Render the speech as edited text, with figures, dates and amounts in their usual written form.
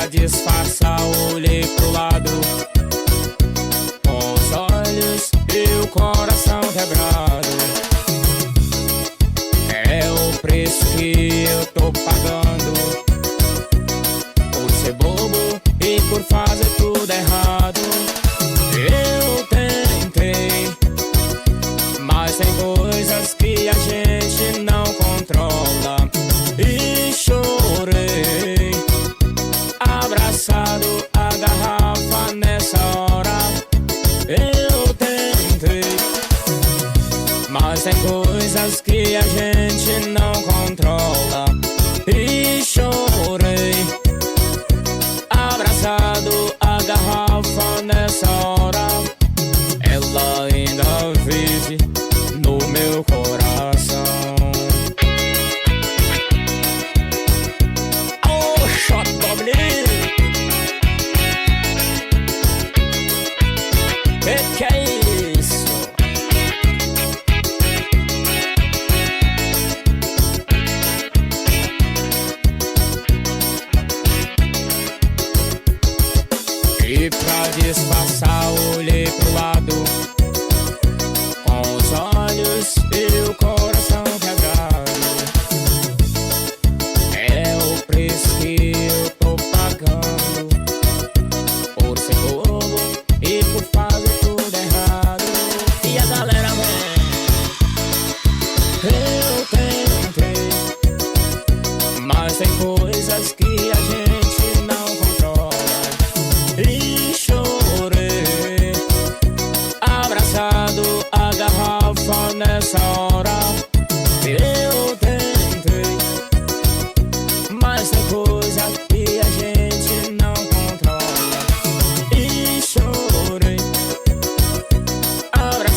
disfarçar, olhei pro lado, com os olhos e o coração quebrado. É o preço que eu tô pagando por ser bobo e por fazer tudo errado. Eu tentei, mas tem coisas que a gente não controla. E chorei, abraçado a garrafa nessa hora. Eu tentei, mas tem coisas que a gente não controla. E chorei, abraçado a garrafa nessa hora. Ela ainda vive no meu coração. Oh, shot Dublin, que é isso? E pra disfarçar, olhei pro lado, com os olhos e o coração quebrado. É o preço que eu tô pagando por ser bobo e por fazer tudo errado. E a galera vem. Eu tentei, mas tem coisas que a gente não controla. E chorei, abraçado a garrafa nessa hora.